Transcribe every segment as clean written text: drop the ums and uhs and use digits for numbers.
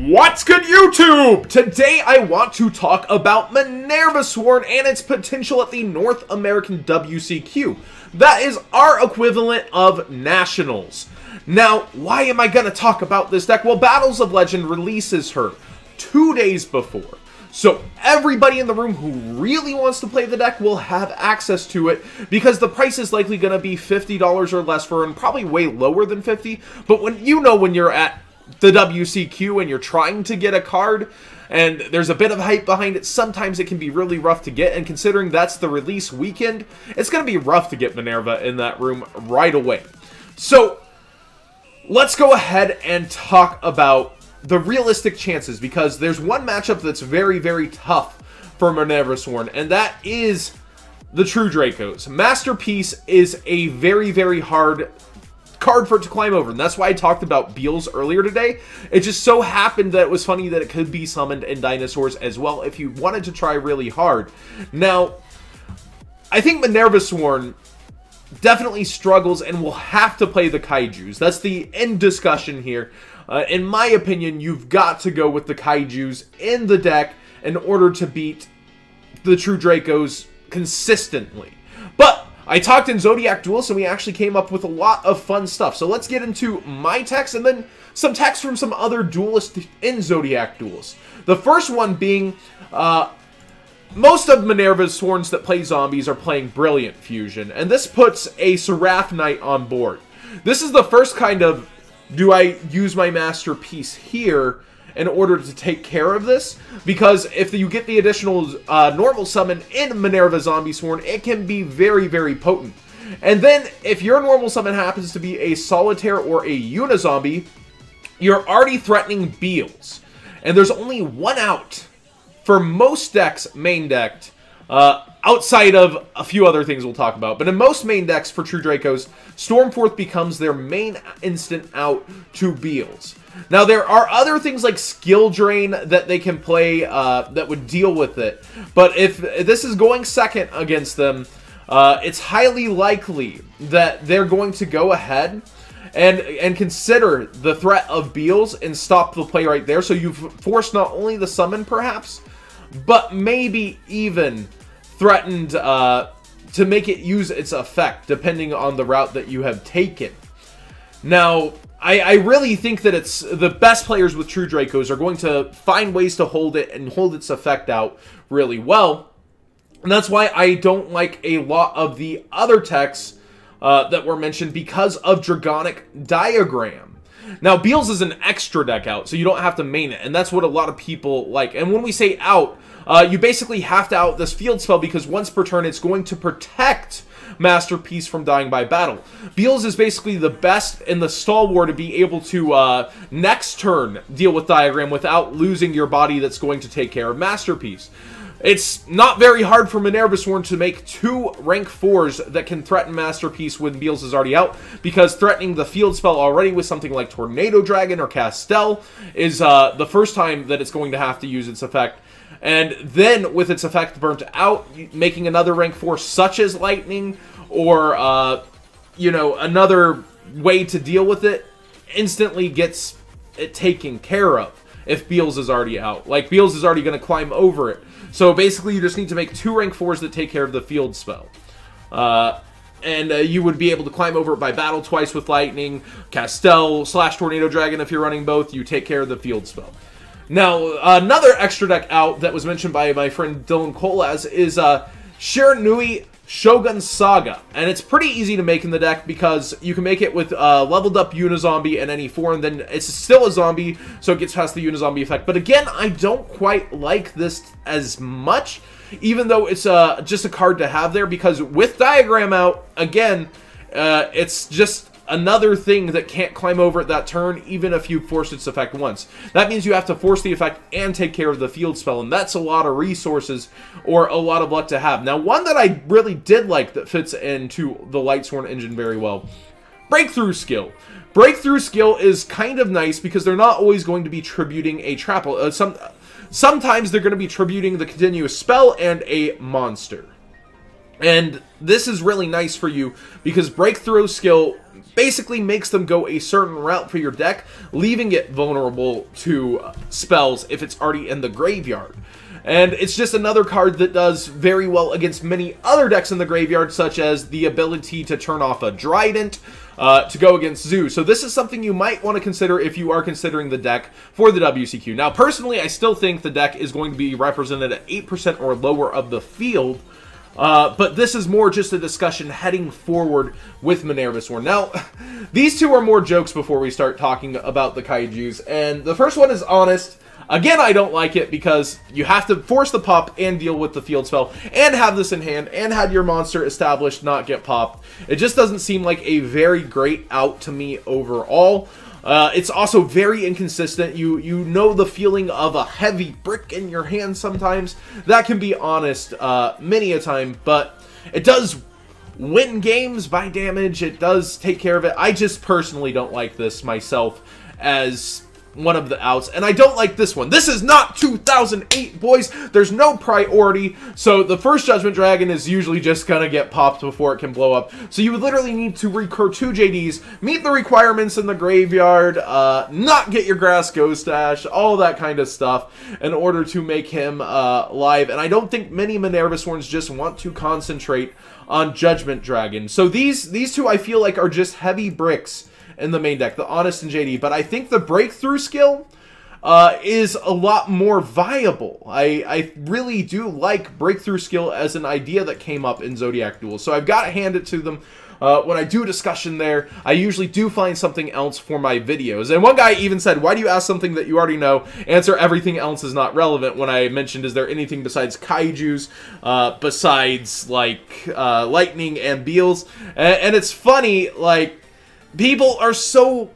What's good, YouTube? Today I want to talk about Minerva Sworn and its potential at the North American WCQ. That is our equivalent of Nationals. Now, why am I going to talk about this deck? Well, Battles of Legend releases her 2 days before. So everybody in the room who really wants to play the deck will have access to it because the price is likely going to be $50 or less for it, and probably way lower than $50. But when you're at the WCQ and you're trying to get a card and there's a bit of hype behind it, sometimes it can be really rough to get, and considering that's the release weekend, it's going to be rough to get Minerva in that room right away. So let's go ahead and talk about the realistic chances, because there's one matchup that's very, very tough for Minerva Sworn, and that is the True Dracos. Masterpiece is a very, very hard card for it to climb over, and that's why I talked about Beals earlier today. It just so happened that it was funny that it could be summoned in Dinosaurs as well if you wanted to try really hard. Now, I think Minerva Sworn definitely struggles and will have to play the Kaijus. That's the end discussion here. In my opinion, you've got to go with the Kaijus in the deck in order to beat the True Dracos consistently. But I talked in Zodiac Duels, and we actually came up with a lot of fun stuff. So let's get into my text and then some text from some other duelists in Zodiac Duels. The first one being, most of Minerva's Sworns that play zombies are playing Brilliant Fusion, and this puts a Seraph Knight on board. This is the first kind of, do I use my Masterpiece here in order to take care of this? Because if you get the additional normal summon in Minerva Zombie Sworn, it can be very, very potent. And then if your normal summon happens to be a Solitaire or a Unizombie, you're already threatening Beals. And there's only one out for most decks main decked, outside of a few other things we'll talk about. But in most main decks for True Dracos, Stormforth becomes their main instant out to Beals. Now, there are other things like Skill Drain that they can play that would deal with it. But if this is going second against them, it's highly likely that they're going to go ahead and consider the threat of Beals and stop the play right there. So you've forced not only the summon, perhaps, but maybe even threatened to make it use its effect, depending on the route that you have taken. Now, I really think that it's the best players with True Dracos are going to find ways to hold it and hold its effect out really well. And that's why I don't like a lot of the other texts that were mentioned because of Dragonic Diagram. Now, Beals is an extra deck out, so you don't have to main it, and that's what a lot of people like. And when we say out, you basically have to out this field spell because once per turn, it's going to protect Masterpiece from dying by battle. Beals is basically the best in the stall war to be able to, next turn, deal with Diagram without losing your body that's going to take care of Masterpiece. It's not very hard for Minerva Sworn to make 2 rank 4s that can threaten Masterpiece when Beals is already out, because threatening the field spell already with something like Tornado Dragon or Castel is the first time that it's going to have to use its effect. And then with its effect burnt out, making another rank 4 such as Lightning or, you know, another way to deal with it instantly gets it taken care of if Beals is already out. Like, Beals is already going to climb over it. So basically, you just need to make 2 rank 4s that take care of the field spell. And you would be able to climb over it by battle twice with Lightning, Castel, / Tornado Dragon if you're running both. You take care of the field spell. Now, another extra deck out that was mentioned by my friend Dylan Colaz is Shiranui Shogun Saga. And it's pretty easy to make in the deck because you can make it with leveled up Unizombie and any 4, and then it's still a zombie, so it gets past the Unizombie effect. But again, I don't quite like this as much, even though it's just a card to have there, because with Diagram out, again, it's just another thing that can't climb over at that turn, even if you force its effect once. That means you have to force the effect and take care of the field spell, and that's a lot of resources or a lot of luck to have. Now, one that I really did like that fits into the Lightsworn engine very well, Breakthrough Skill. Breakthrough Skill is kind of nice because they're not always going to be tributing a trap. Sometimes they're going to be tributing the continuous spell and a monster. And this is really nice for you because Breakthrough Skill basically makes them go a certain route for your deck, leaving it vulnerable to spells if it's already in the graveyard. And it's just another card that does very well against many other decks in the graveyard, such as the ability to turn off a Trident to go against Zoo. So this is something you might want to consider if you are considering the deck for the WCQ. Now, personally, I still think the deck is going to be represented at 8% or lower of the field. But this is more just a discussion heading forward with Minerva Sworn. Now, these two are more jokes before we start talking about the Kaijus. And the first one is honest. Again, I don't like it because you have to force the pop and deal with the field spell and have this in hand and have your monster established not get popped. It just doesn't seem like a very great out to me overall. It's also very inconsistent. You know the feeling of a heavy brick in your hand sometimes. That can be honest many a time, but it does win games by damage. It does take care of it. I just personally don't like this myself as one of the outs, and I don't like this one. This is not 2008, boys. There's no priority, so the first Judgment Dragon is usually just gonna get popped before it can blow up. So you would literally need to recur 2 JDs, meet the requirements in the graveyard, not get your Grass Ghost Ash, all that kind of stuff in order to make him live. And I don't think many Minerva Sworns just want to concentrate on Judgment Dragon. So these two I feel like are just heavy bricks in the main deck, the Honest and JD, but I think the breakthrough skill is a lot more viable. I really do like breakthrough skill as an idea that came up in Zodiac Duels, so I've got to hand it to them. When I do a discussion there, I usually do find something else for my videos. And one guy even said, why do you ask something that you already know? Answer, everything else is not relevant. When I mentioned, is there anything besides Kaijus, besides, like, Lightning and Beals? And it's funny, like, people are so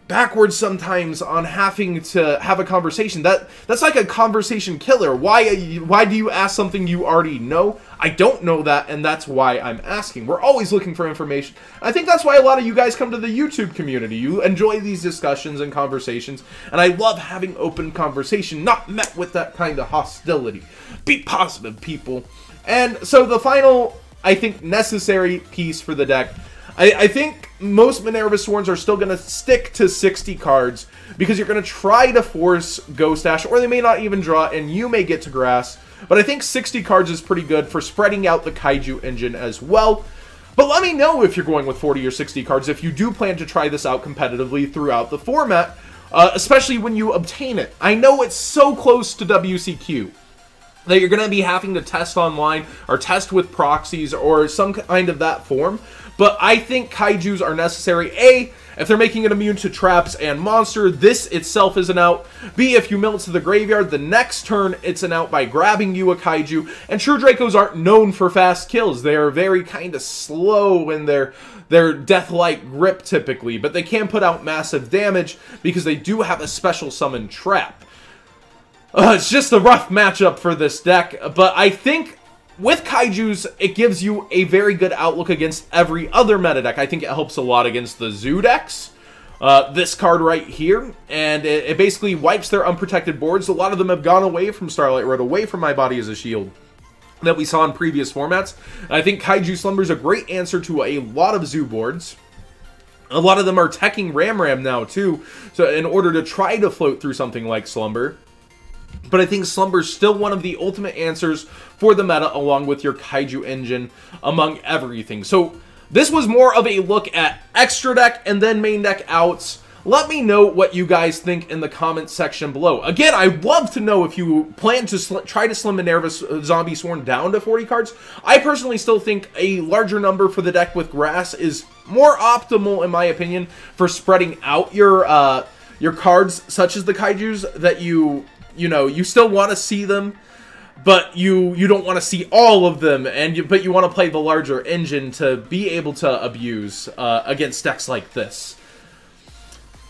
backwards sometimes on having to have a conversation. That's like a conversation killer. Why do you ask something you already know? I don't know that, and that's why I'm asking. We're always looking for information. I think that's why a lot of you guys come to the YouTube community. You enjoy these discussions and conversations, and I love having open conversation, not met with that kind of hostility. Be positive, people. And so the final, I think, necessary piece for the deck, I think most Minerva Sworns are still going to stick to 60 cards because you're going to try to force Ghost Dash, or they may not even draw, and you may get to Grass. But I think 60 cards is pretty good for spreading out the Kaiju engine as well. But let me know if you're going with 40 or 60 cards, if you do plan to try this out competitively throughout the format, especially when you obtain it. I know it's so close to WCQ that you're going to be having to test online or test with proxies or some kind of that form. But I think Kaijus are necessary. A, if they're making it immune to traps and monster, this itself is an out. B, if you mill it to the graveyard, the next turn it's an out by grabbing you a Kaiju. And true Dracos aren't known for fast kills. They are very kind of slow in their death-like grip typically. But they can put out massive damage because they do have a special summon trap. It's just a rough matchup for this deck. But I think with Kaijus, it gives you a very good outlook against every other meta deck. I think it helps a lot against the Zoo decks. This card right here, and it basically wipes their unprotected boards. A lot of them have gone away from Starlight Road, away from My Body as a Shield that we saw in previous formats. And I think Kaiju Slumber is a great answer to a lot of Zoo boards. A lot of them are teching Ram now too, so in order to try to float through something like Slumber. But I think Slumber is still one of the ultimate answers for the meta, along with your Kaiju engine, among everything. So this was more of a look at extra deck and then main deck outs. Let me know what you guys think in the comments section below. Again, I'd love to know if you plan to try to slim Minerva Zombie Sworn down to 40 cards. I personally still think a larger number for the deck with Grass is more optimal, in my opinion, for spreading out your cards, such as the Kaijus, that you still want to see them, but you don't want to see all of them, but you want to play the larger engine to be able to abuse against decks like this.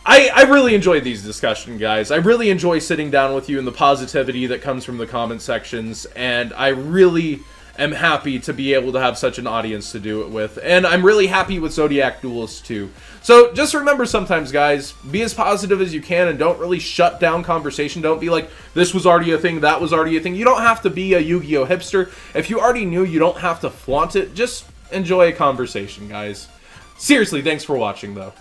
I really enjoy these discussions, guys. I really enjoy sitting down with you and the positivity that comes from the comment sections, and I really am happy to be able to have such an audience to do it with. And I'm really happy with Zodiac Duels too. So just remember sometimes, guys, be as positive as you can and don't really shut down conversation. Don't be like, this was already a thing, that was already a thing. You don't have to be a Yu-Gi-Oh hipster. If you already knew, you don't have to flaunt it. Just enjoy a conversation, guys. Seriously, thanks for watching, though.